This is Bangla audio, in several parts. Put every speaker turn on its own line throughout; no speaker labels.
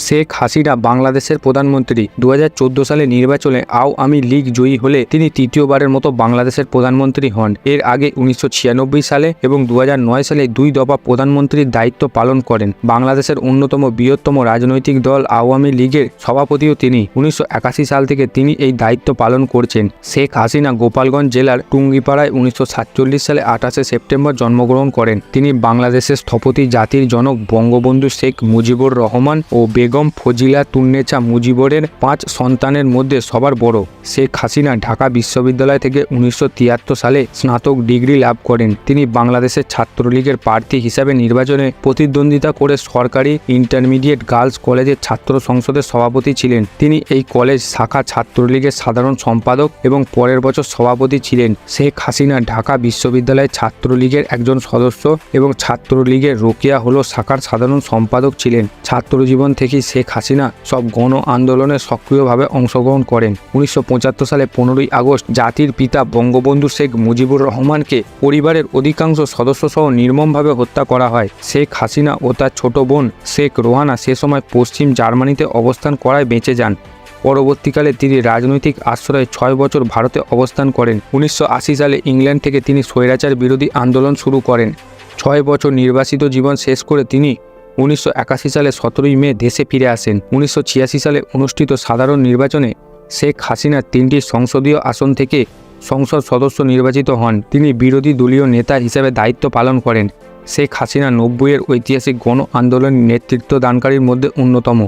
শেখ হাসিনা বাংলাদেশের প্রধানমন্ত্রী। 2014 সালে নির্বাচনে আওয়ামী লীগ জয়ী হলে তিনি তৃতীয়বারের মতো বাংলাদেশের প্রধানমন্ত্রী হন। এর আগে 1996 সালে এবং 2009 সালে 2 দফা প্রধানমন্ত্রীর দায়িত্ব পালন করেন। বাংলাদেশের অন্যতম বৃহত্তম রাজনৈতিক দল আওয়ামী লীগের সভাপতিও তিনি। 1981 সাল থেকে তিনি এই দায়িত্ব পালন করছেন। শেখ হাসিনা গোপালগঞ্জ জেলার টুঙ্গিপাড়ায় 1947 সালে 28 সেপ্টেম্বর জন্মগ্রহণ করেন। তিনি বাংলাদেশের স্থপতি জাতির জনক বঙ্গবন্ধু শেখ মুজিবুর রহমান ও বেগম ফজিলা তুন্নেছা মুজিবরের 5 সন্তানের মধ্যে সবার বড়। শেখ হাসিনা ঢাকা বিশ্ববিদ্যালয় থেকে 1973 সালে স্নাতক ডিগ্রি লাভ করেন। তিনি বাংলাদেশের ছাত্রলীগের প্রার্থী হিসাবে নির্বাচনে প্রতিদ্বন্দ্বিতা করে সরকারি ইন্টারমিডিয়েট গার্লস কলেজের ছাত্র সংসদের সভাপতি ছিলেন। তিনি এই কলেজ শাখা ছাত্রলীগের সাধারণ সম্পাদক এবং পরের বছর সভাপতি ছিলেন। শেখ হাসিনা ঢাকা বিশ্ববিদ্যালয়ের ছাত্রলীগের একজন সদস্য এবং ছাত্রলীগের রোকেয়া হল শাখার সাধারণ সম্পাদক ছিলেন। ছাত্রজীবন থেকেই শেখ হাসিনা সব গণ আন্দোলনে সক্রিয়ভাবে অংশগ্রহণ করেন। 1975 সালে 15ই আগস্ট জাতির পিতা বঙ্গবন্ধু শেখ মুজিবুর রহমানকে পরিবারের অধিকাংশ সদস্যসহ নির্মমভাবে হত্যা করা হয়। শেখ হাসিনা ও তার ছোট বোন শেখ রোহানা সে সময় পশ্চিম জার্মানিতে অবস্থান করায় বেঁচে যান। পরবর্তীকালে তিনি রাজনৈতিক আশ্রয়ে 6 বছর ভারতে অবস্থান করেন। 1980 সালে ইংল্যান্ড থেকে তিনি স্বৈরাচার বিরোধী আন্দোলন শুরু করেন। 6 বছর নির্বাসিত জীবন শেষ করে তিনি 1981 সালে 17ই মে দেশে ফিরে আসেন। 1986 সালে অনুষ্ঠিত সাধারণ নির্বাচনে শেখ হাসিনা 3টি সংসদীয় আসন থেকে সংসদ সদস্য নির্বাচিত হন। তিনি বিরোধী দলীয় নেতা হিসেবে দায়িত্ব পালন করেন। শেখ হাসিনা 90-এর ঐতিহাসিক গণ আন্দোলনের নেতৃত্ব দানকারীর মধ্যে অন্যতম।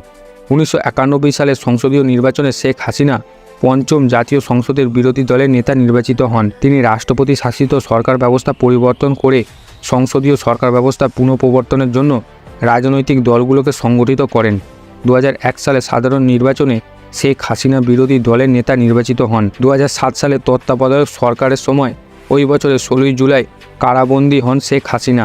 1991 সালে সংসদীয় নির্বাচনে শেখ হাসিনা 5ম জাতীয় সংসদের বিরোধী দলের নেতা নির্বাচিত হন। তিনি রাষ্ট্রপতি শাসিত সরকার ব্যবস্থা পরিবর্তন করে সংসদীয় সরকার ব্যবস্থা পুনঃপ্রবর্তনের জন্য রাজনৈতিক দলগুলোকে সংগঠিত করেন। 2001 সালে সাধারণ নির্বাচনে শেখ হাসিনা বিরোধী দলের নেতা নির্বাচিত হন। 2007 সালে তত্ত্বাবধায়ক সরকারের সময় ওই বছরের 16ই জুলাই কারাবন্দী হন শেখ হাসিনা।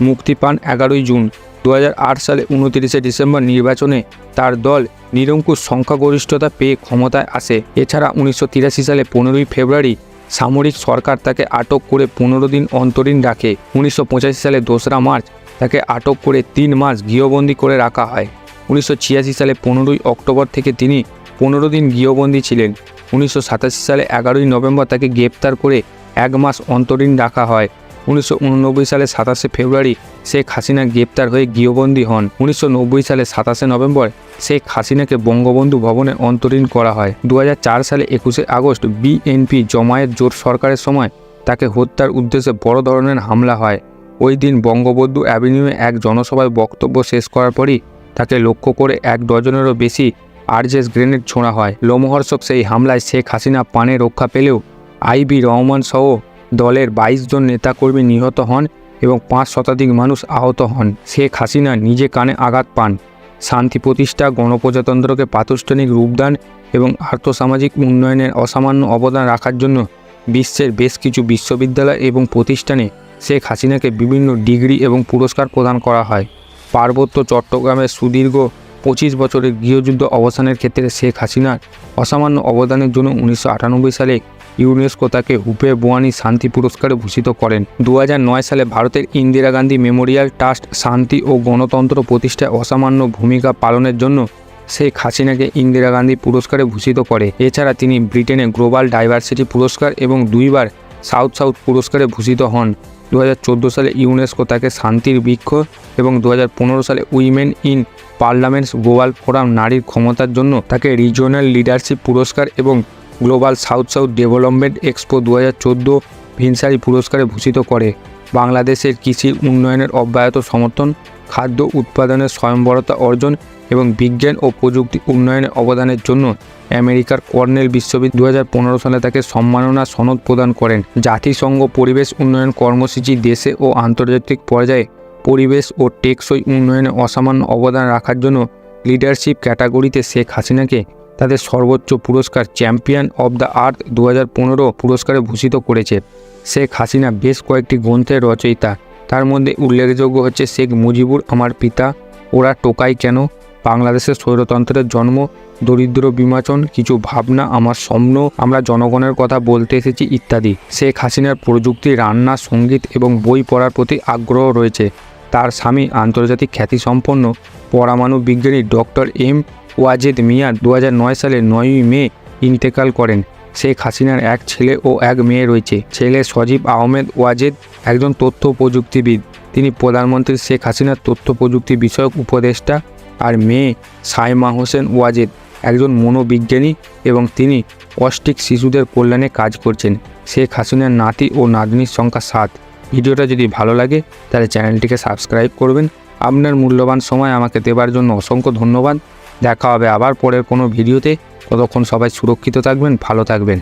মুক্তি পান 11ই জুন। 2008 সালে 29 ডিসেম্বর নির্বাচনে তার দল নিরঙ্কুশ সংখ্যাগরিষ্ঠতা পেয়ে ক্ষমতায় আসে। এছাড়া 1983 সালে 15ই ফেব্রুয়ারি সামরিক সরকার তাকে আটক করে 15 দিন অন্তরীণ রাখে। 1985 সালে 2রা মার্চ তাকে আটক করে 3 মাস গৃহবন্দী করে রাখা হয়। 1986 সালে 15ই অক্টোবর থেকে তিনি 15 দিন গৃহবন্দী ছিলেন। 1987 সালে 11ই নভেম্বর তাকে গ্রেপ্তার করে 1 মাস অন্তরীণ রাখা হয়। 1989 সালে 27 ফেব্রুয়ারি শেখ হাসিনা গ্রেপ্তার হয়ে গৃহবন্দী হন। 1990 সালে 27 নভেম্বর শেখ হাসিনাকে বঙ্গবন্ধু ভবনে অন্তরীণ করা হয়। 2004 সালে 21 আগস্ট বিএনপি জমায়েত জোট সরকারের সময় তাকে হত্যার উদ্দেশ্যে বড় ধরনের হামলা হয়। ওই দিন বঙ্গবন্ধু অ্যাভিনিউয়ে এক জনসভায় বক্তব্য শেষ করার পরই তাকে লক্ষ্য করে 1 ডজনেরও বেশি আরজেস গ্রেনেড ছোঁড়া হয়। লোমহর্ষক সেই হামলায় শেখ হাসিনা প্রাণে রক্ষা পেলেও আইবি রহমান সহ দলের 22 জন নেতাকর্মী নিহত হন এবং 5 শতাধিক মানুষ আহত হন। শেখ হাসিনা নিজে কানে আঘাত পান। শান্তি প্রতিষ্ঠা, গণপ্রজাতন্ত্রকে প্রাতিষ্ঠানিক রূপদান এবং আর্থসামাজিক উন্নয়নের অসামান্য অবদান রাখার জন্য বিশ্বের বেশ কিছু বিশ্ববিদ্যালয় এবং প্রতিষ্ঠানে শেখ হাসিনাকে বিভিন্ন ডিগ্রি এবং পুরস্কার প্রদান করা হয়। পার্বত্য চট্টগ্রামের সুদীর্ঘ 25 বছরের গৃহযুদ্ধ অবসানের ক্ষেত্রে শেখ হাসিনার অসামান্য অবদানের জন্য 1998 সালে ইউনেস্কো তাকে হুপে বোয়ানি শান্তি পুরস্কারে ভূষিত করেন। 2009 সালে ভারতের ইন্দিরা গান্ধী মেমোরিয়াল ট্রাস্ট শান্তি ও গণতন্ত্র প্রতিষ্ঠায় অসামান্য ভূমিকা পালনের জন্য শেখ হাসিনাকে ইন্দিরা গান্ধী পুরস্কারে ভূষিত করে। এছাড়া তিনি ব্রিটেনে গ্লোবাল ডাইভার্সিটি পুরস্কার এবং 2 বার সাউথ পুরস্কারে ভূষিত হন। 2014 সালে ইউনেস্কো তাকে শান্তির বৃক্ষ এবং 2015 সালে women in parliaments global forum নারীর ক্ষমতার জন্য তাকে রিজিওনাল লিডারশিপ পুরস্কার এবং গ্লোবাল সাউথ ডেভেলপমেন্ট এক্সপো 2014 ভিনসারি পুরস্কারে ভূষিত করে। বাংলাদেশের কৃষির উন্নয়নের অব্যাহত সমর্থন, খাদ্য উৎপাদনের স্বয়ংবরতা অর্জন এবং বিজ্ঞান ও প্রযুক্তি উন্নয়নের অবদানের জন্য আমেরিকার কর্নেল বিশ্ববিদ্যালয় 2015 সালে তাকে সম্মাননা সনদ প্রদান করেন। জাতিসংঘ পরিবেশ উন্নয়ন কর্মসূচি দেশে ও আন্তর্জাতিক পর্যায়ে পরিবেশ ও টেকসই উন্নয়নে অসামান্য অবদান রাখার জন্য লিডারশিপ ক্যাটাগরিতে শেখ হাসিনাকে তাদের সর্বোচ্চ পুরস্কার চ্যাম্পিয়ন অব দ্য আর্থ 2015 পুরস্কারে ভূষিত করেছে। শেখ হাসিনা বেশ কয়েকটি গ্রন্থের রচয়িতা। তার মধ্যে উল্লেখযোগ্য হচ্ছে শেখ মুজিবুর আমার পিতা, ওরা টোকাই কেন, বাংলাদেশের স্বৈরতন্ত্রের জন্ম, দরিদ্র বিমোচন, কিছু ভাবনা, আমার স্বপ্ন, আমরা জনগণের কথা বলতে এসেছি ইত্যাদি। শেখ হাসিনার প্রযুক্তি, রান্না, সঙ্গীত এবং বই পড়ার প্রতি আগ্রহ রয়েছে। তার স্বামী আন্তর্জাতিক খ্যাতিসম্পন্ন পরমাণু বিজ্ঞানী ডক্টর এম ওয়াজেদ মিয়া 2009 সালে 9ই মে ইন্তেকাল করেন। শেখ হাসিনার এক ছেলে ও এক মেয়ে রয়েছে। ছেলে সজীব আহমেদ ওয়াজেদ একজন তথ্য প্রযুক্তিবিদ, তিনি প্রধানমন্ত্রী শেখ হাসিনার তথ্য প্রযুক্তি বিষয়ক উপদেষ্টা। আর মেয়ে সাইমা হোসেন ওয়াজেদ একজন মনোবিজ্ঞানী এবং তিনি অস্টিক শিশুদের কল্যাণে কাজ করছেন। শেখ হাসিনার নাতি ও নাতনির সংখ্যা 7। ভিডিওটা যদি ভালো লাগে তাহলে চ্যানেলটিকে সাবস্ক্রাইব করবেন। আপনার মূল্যবান সময় আমাকে দেওয়ার জন্য অসংখ্য ধন্যবাদ। দেখা হবে আবার পরের কোনো ভিডিওতে। ততক্ষণ সবাই সুরক্ষিত থাকবেন, ভালো থাকবেন।